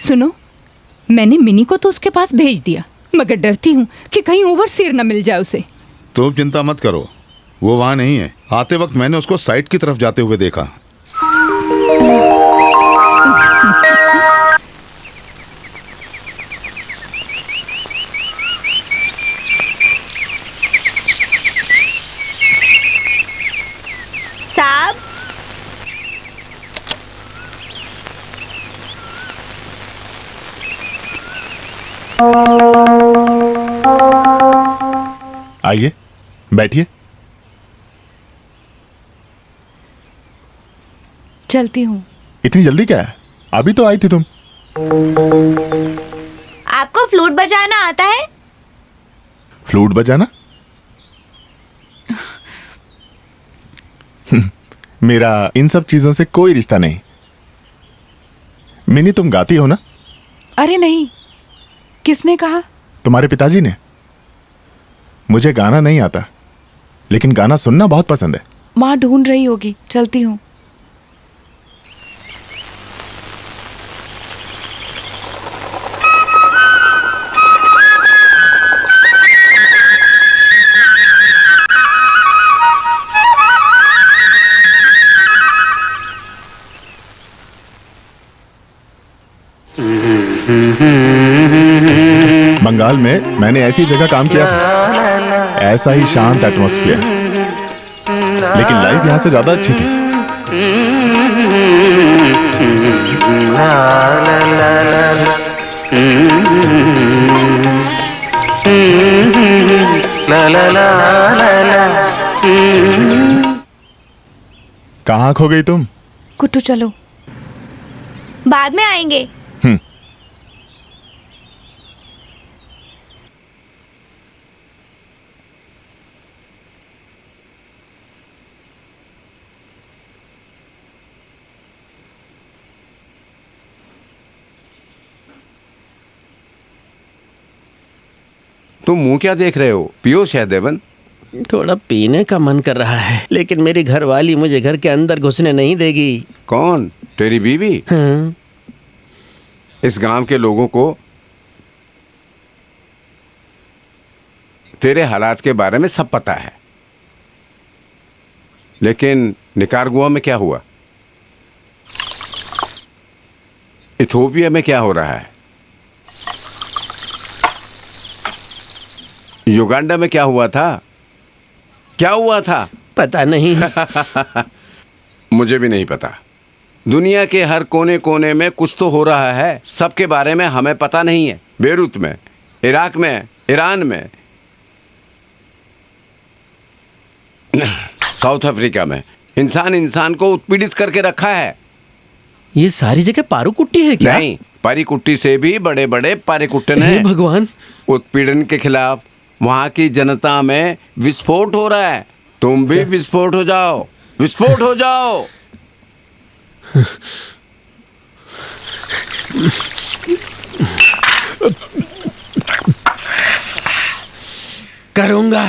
सुनो, मैंने मिनी को तो उसके पास भेज दिया, मगर डरती हूँ कि कहीं ओवरसीयर न मिल जाए उसे। तुम चिंता मत करो, वो वहाँ नहीं है। आते वक्त मैंने उसको साइट की तरफ जाते हुए देखा। साहब, आइए, बैठिए। चलती हूँ। इतनी जल्दी क्या है? अभी तो आई थी तुम। आपको फ्लूट बजाना आता है? फ्लूट बजाना? मेरा इन सब चीजों से कोई रिश्ता नहीं। मिनी, तुम गाती हो ना? अरे नहीं, किसने कहा? तुम्हारे पिताजी ने। मुझे गाना नहीं आता, लेकिन गाना सुनना बहुत पसंद है। माँ ढूंढ रही होगी, चलती हूँ। बंगाल में मैंने ऐसी जगह काम किया था, ऐसा ही शांत एटमॉस्फेयर, लेकिन लाइफ यहां से ज्यादा अच्छी थी। कहाँ खो गई तुम? कुट्टू चलो। बाद में आएंगे। तुम मुंह क्या देख रहे हो? पियो सहदेवन। थोड़ा पीने का मन कर रहा है, लेकिन मेरी घरवाली मुझे घर के अंदर घुसने नहीं देगी। कौन? तेरी बीवी? हाँ। इस गांव के लोगों को तेरे हालात के बारे में सब पता है, लेकिन निकारागुआ में क्या हुआ? इथियोपिया में क्या हो रहा है? युगांडा में क्या हुआ था? क्या हुआ था? पता नहीं। मुझे भी नहीं पता। दुनिया के हर कोने कोने में कुछ तो हो रहा है, सबके बारे में हमें पता नहीं है। बेरूत में, इराक में, ईरान में, साउथ अफ्रीका में इंसान इंसान को उत्पीड़ित करके रखा है। ये सारी जगह पारू कुट्टी है क्या? नहीं, पारी कुट्टी से भी बड़े बड़े पारी कुट्टन हैं। भगवान! उत्पीड़न के खिलाफ वहां की जनता में विस्फोट हो रहा है। तुम भी विस्फोट हो जाओ, विस्फोट हो जाओ। करूंगा,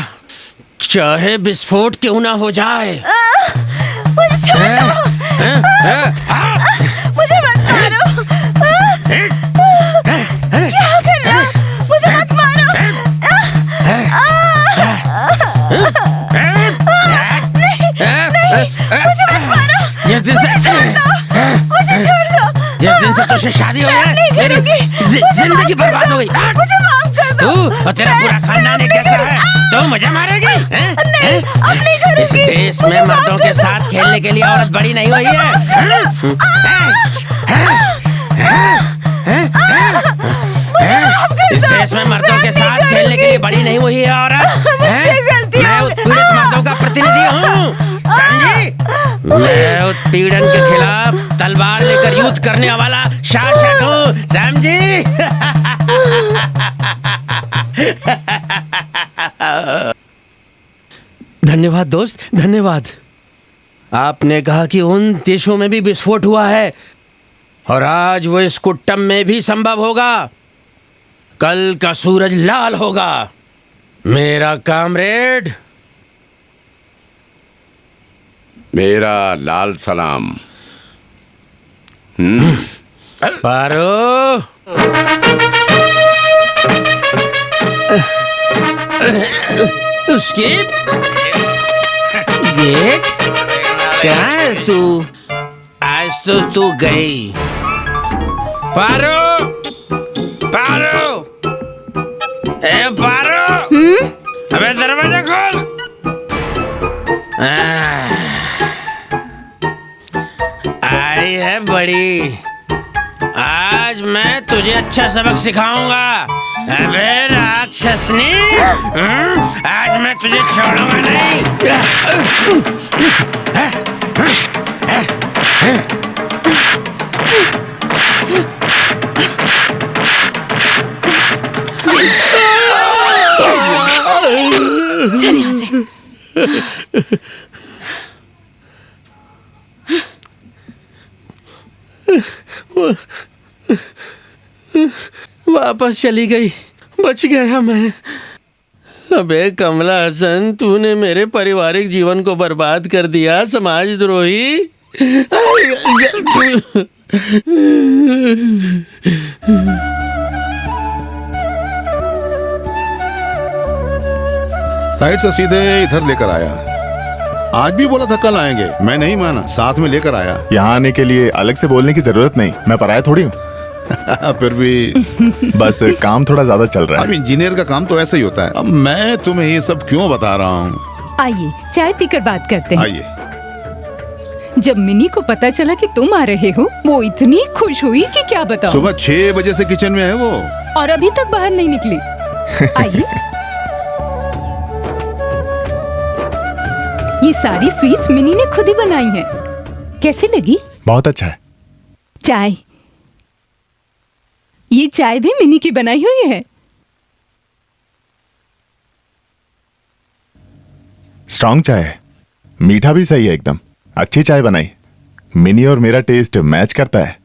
चाहे विस्फोट क्यों ना हो जाए। मुझे छोड़ दो। मुझे मत मारो। क्या कर रहे हो? मुझे मत मारो। मुझे मत मारो। मुझे छोड़ दो। मुझे छोड़ दो। जिस दिन से तुझसे शादी हुई है, मेरी जिंदगी बर्बाद हो गई। मुझे माफ कर दो। तू और तेरा पूरा खानदान एक कैसा है? तू मुझे मारेगी? नहीं, अब नहीं करूंगी। इस देश में मर्दों के साथ खेलने के लिए औरत बड़ी नहीं हुई है। इस देश में मर्दों के साथ खेलने के लिए बड़ी नहीं हुई है औरत। मैं उत्पीड़ित मर्दों का प्रतिनिधि हूँ, समझी? मैं उत्पीड़न के खिलाफ तलवार लेकर युद्ध करने वाला शासक हूँ, समझी? धन्यवाद दोस्त, धन्यवाद। आपने कहा कि उन देशों में भी विस्फोट हुआ है, और आज वो इस कुट्टम में भी संभव होगा। कल का सूरज लाल होगा। मेरा कामरेड, मेरा लाल सलाम। पारो, उसकी गेट कहाँ है तू? आज तो तू गई। पारो, पारो, ए पारो, अबे दरवाजा खोल। आई है बड़ी, आज मैं तुझे अच्छा सबक सिखाऊंगा। अबे राक्षसनी, आज मैं तुझे छोड़ूंगा नहीं। चल यहाँ से। वापस चली गई, बच गया मैं। अबे कमला हसन, तूने मेरे पारिवारिक जीवन को बर्बाद कर दिया, समाजद्रोही। साइड से सीधे इधर लेकर आया। आज भी बोला था कल आएंगे, मैं नहीं माना, साथ में लेकर आया। यहाँ आने के लिए अलग से बोलने की जरूरत नहीं, मैं पराया थोड़ी हूँ। फिर भी बस काम थोड़ा ज्यादा चल रहा अब है। इंजीनियर का काम तो ऐसा ही होता है। अब मैं तुम्हें ये सब क्यों बता रहा हूँ? आइए चाय पीकर बात करते हैं। आइए। जब मिनी को पता चला कि तुम आ रहे हो, वो इतनी खुश हुई कि क्या बताऊं। सुबह 6 बजे से किचन में है वो, और अभी तक बाहर नहीं निकली। आइए। ये सारी स्वीट्स मिनी ने खुद ही बनाई हैं। कैसी लगी? बहुत अच्छा है। चाय, ये चाय भी मिनी की बनाई हुई है। स्ट्रॉन्ग चाय है, मीठा भी सही है एकदम। अच्छी चाय बनाई। मिनी और मेरा टेस्ट मैच करता है।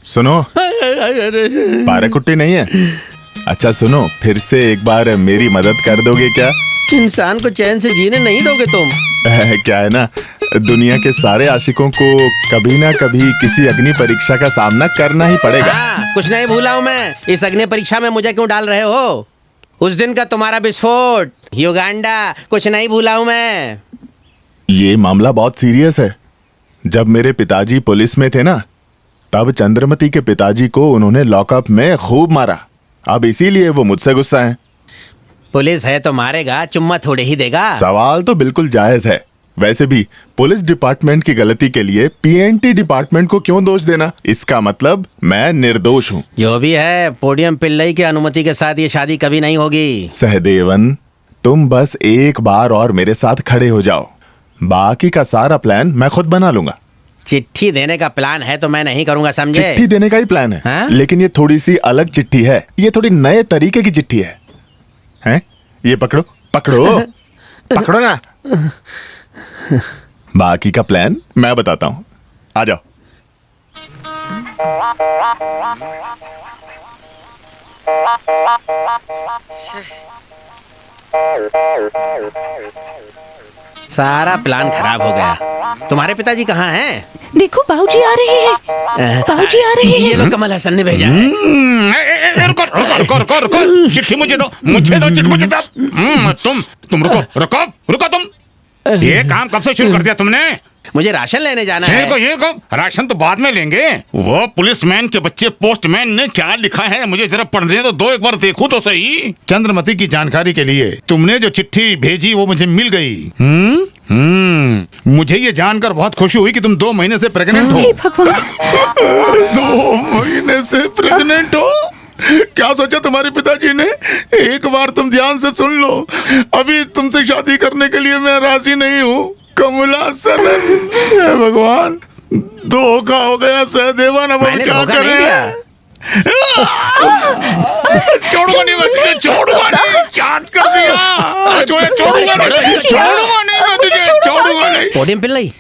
सुनो, पाराकुट्टी नहीं है। अच्छा सुनो, फिर से एक बार मेरी मदद कर दोगे क्या? इंसान को चैन से जीने नहीं दोगे तुम? क्या है ना, दुनिया के सारे आशिकों को कभी ना कभी किसी अग्नि परीक्षा का सामना करना ही पड़ेगा। हाँ, कुछ नहीं भूला हूँ मैं। इस अग्नि परीक्षा में मुझे क्यों डाल रहे हो? उस दिन का तुम्हारा विस्फोट, युगांडा, कुछ नहीं भूला हूँ मैं। ये मामला बहुत सीरियस है। जब मेरे पिताजी पुलिस में थे ना, तब चंद्रमती के पिताजी को उन्होंने लॉकअप में खूब मारा। अब इसीलिए वो मुझसे गुस्सा है। पुलिस है तो मारेगा, चुम्मा थोड़े ही देगा। सवाल तो बिल्कुल जायज है। वैसे भी पुलिस डिपार्टमेंट की गलती के लिए पीएनटी डिपार्टमेंट को क्यों दोष देना? इसका मतलब मैं निर्दोष हूँ। जो भी है, पोडियम पिल्लई की अनुमति के साथ ये शादी कभी नहीं होगी। सहदेवन, तुम बस एक बार और मेरे साथ खड़े हो जाओ, बाकी का सारा प्लान मैं खुद बना लूंगा। चिट्ठी देने का प्लान है तो मैं नहीं करूंगा, समझे? चिट्ठी देने का ही प्लान है। हाँ? लेकिन ये थोड़ी सी अलग चिट्ठी है। ये थोड़ी नए तरीके की चिट्ठी है। हैं? ये पकड़ो पकड़ो पकड़ो ना। बाकी का प्लान मैं बताता हूं, आ जाओ। सारा प्लान खराब हो गया। तुम्हारे पिताजी कहाँ हैं? देखो बाबूजी आ रहे हैं। बाबूजी आ रहे ये हैं। लो, कमल हसन ने भेजा है। रुको रुको रुको रुको रुको, चिट्ठी मुझे दो, चिट्ठी मुझे दो। तुम रुको रुको रुको। तुम ये काम कब से शुरू कर दिया तुमने? मुझे राशन लेने जाना है। ये को राशन तो बाद में लेंगे। वो पुलिसमैन के बच्चे पोस्टमैन ने क्या लिखा है मुझे जरा पढ़ने तो दो, एक बार देखूं तो सही। चंद्रमती की जानकारी के लिए तुमने जो चिट्ठी भेजी वो मुझे मिल गई। मुझे ये जानकर बहुत खुशी हुई कि तुम 2 महीने से प्रेग्नेंट हो। हे भगवान। 2 महीने से प्रेग्नेंट हो? क्या सोचा तुम्हारे पिताजी ने? एक बार तुम ध्यान से सुन लो, अभी तुमसे शादी करने के लिए मैं राजी नहीं हूँ। कमला सनन, हे भगवान, धोखा हो गया सहदेवन, अब हम मैंने क्या धोखा नहीं करें? दिया। छोड़ूंगा नहीं मैं तुझे, छोड़ूंगा नहीं, याद कर दिया जो है, छोड़ूंगा नहीं, छोड़ूंगा नहीं मैं तुझे, छोड़ूंगा नहीं। पोडियम पिल्लई,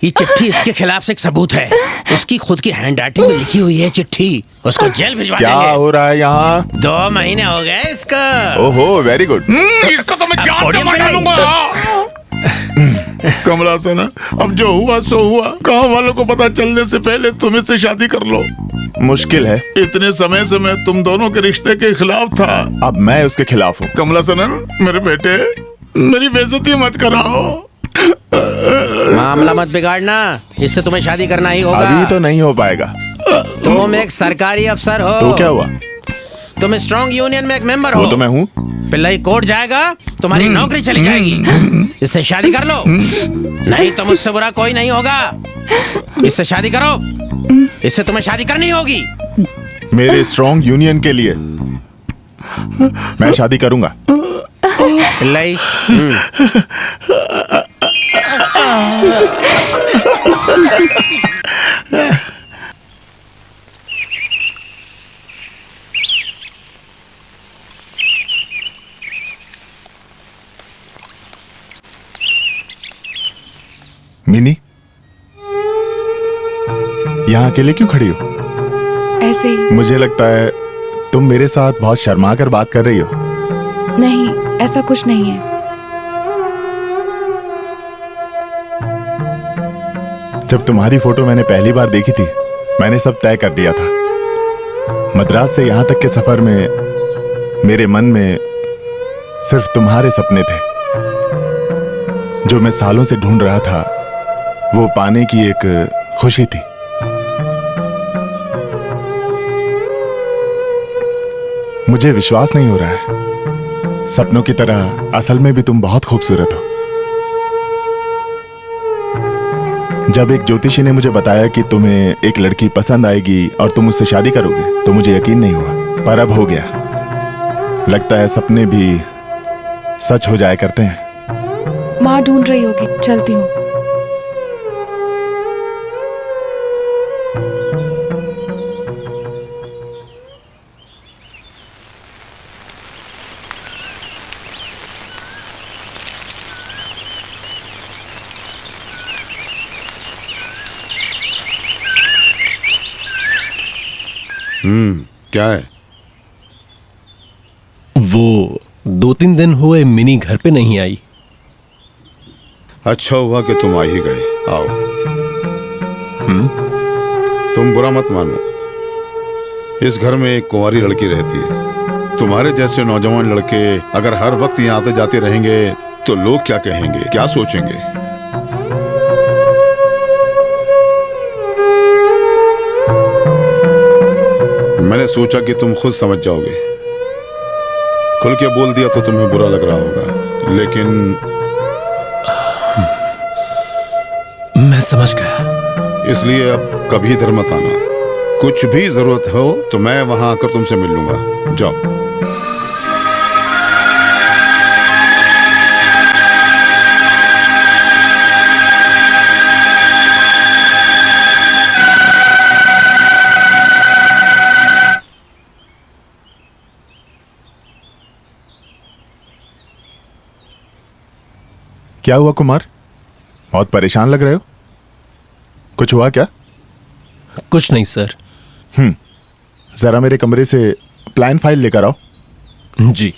ये चिट्ठी इसके खिलाफ एक सबूत है। उसकी खुद की हैंड राइटिंग में लिखी हुई है चिट्ठी। उसको जेल भिजवा क्या देंगे। हो रहा है यहाँ? 2 महीने हो गए इसका। ओहो, वेरी गुड। इसको तो मैं जान से पोडियम मार पे नहीं। डालूंगा। कमला सेना, अब जो हुआ सो हुआ। गाँव वालों को पता चलने से पहले तुम इससे शादी कर लो। मुश्किल है। इतने समय से मैं तुम दोनों के रिश्ते के खिलाफ था। अब मैं उसके खिलाफ हूँ। कमला सेना, मेरे बेटे, मेरी बेइज्जती मत कराओ। मामला मत बिगाड़ना, इससे तुम्हें शादी करना ही होगा। अभी तो नहीं हो पाएगा। तुम एक सरकारी अफसर हो। तो क्या हुआ? तुम स्ट्रॉन्ग यूनियन में एक मेंबर हो। वो तो मैं हूँ। पिल्लई कोर्ट जाएगा, तुम्हारी नौकरी चली जाएगी। इससे शादी कर लो, नहीं तो मुझसे बुरा कोई नहीं होगा। इससे शादी करो, इससे तुम्हें शादी करनी होगी। मेरे स्ट्रॉन्ग यूनियन के लिए मैं शादी करूंगा। पिल्लई, मिनी, यहाँ अकेले क्यों खड़ी हो? ऐसे ही। मुझे लगता है तुम मेरे साथ बहुत शर्मा कर बात कर रही हो। नहीं, ऐसा कुछ नहीं है। जब तुम्हारी फोटो मैंने पहली बार देखी थी, मैंने सब तय कर दिया था। मद्रास से यहाँ तक के सफर में मेरे मन में सिर्फ तुम्हारे सपने थे। जो मैं सालों से ढूंढ रहा था, वो पाने की एक खुशी थी। मुझे विश्वास नहीं हो रहा है, सपनों की तरह असल में भी तुम बहुत खूबसूरत हो। जब एक ज्योतिषी ने मुझे बताया कि तुम्हें एक लड़की पसंद आएगी और तुम उससे शादी करोगे, तो मुझे यकीन नहीं हुआ, पर अब हो गया। लगता है सपने भी सच हो जाया करते हैं। माँ ढूंढ रही होगी, चलती हूँ। क्या है? वो 2-3 दिन हुए मिनी घर पे नहीं आई। अच्छा हुआ कि तुम आ ही गए। आओ। तुम बुरा मत मानो, इस घर में एक कुंवारी लड़की रहती है। तुम्हारे जैसे नौजवान लड़के अगर हर वक्त यहाँ आते जाते रहेंगे तो लोग क्या कहेंगे, क्या सोचेंगे? मैंने सोचा कि तुम खुद समझ जाओगे। खुल के बोल दिया तो तुम्हें बुरा लग रहा होगा, लेकिन मैं समझ गया। इसलिए अब कभी इधर मत आना। कुछ भी जरूरत हो तो मैं वहां आकर तुमसे मिल लूंगा। जाओ। क्या हुआ कुमार? बहुत परेशान लग रहे हो। कुछ हुआ क्या? कुछ नहीं सर। जरा मेरे कमरे से प्लान फाइल लेकर आओ। जी।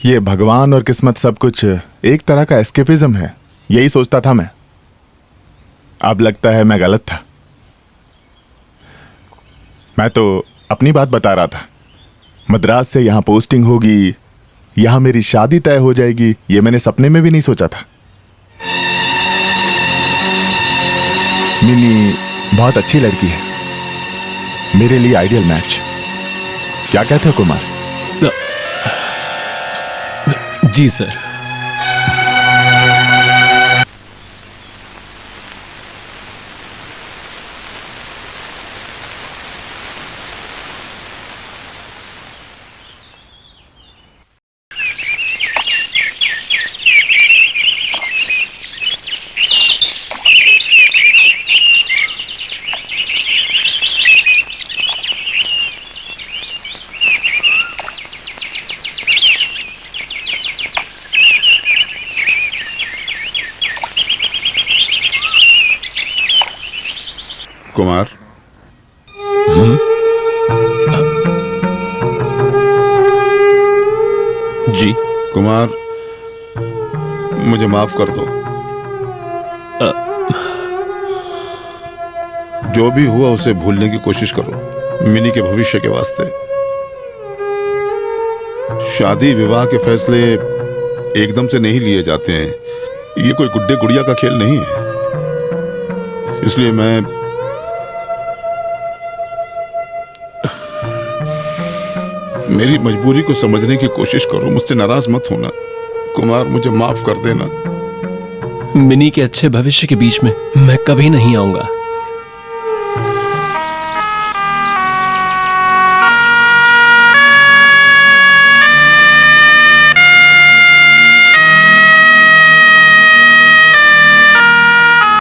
ये भगवान और किस्मत सब कुछ एक तरह का एस्केपिज्म है, यही सोचता था मैं। अब लगता है मैं गलत था। मैं तो अपनी बात बता रहा था। मद्रास से यहां पोस्टिंग होगी, यहां मेरी शादी तय हो जाएगी, ये मैंने सपने में भी नहीं सोचा था। मिनी बहुत अच्छी लड़की है, मेरे लिए आइडियल मैच। क्या कहते हो कुमार? जी सर। कुमार, जी कुमार, मुझे माफ कर दो। जो भी हुआ उसे भूलने की कोशिश करो, मिनी के भविष्य के वास्ते। शादी विवाह के फैसले एकदम से नहीं लिए जाते हैं, ये कोई गुड्डे गुड़िया का खेल नहीं है। इसलिए मैं मेरी मजबूरी को समझने की कोशिश करो, मुझसे नाराज मत होना। कुमार, मुझे माफ कर देना। मिनी के अच्छे भविष्य के बीच में मैं कभी नहीं आऊंगा।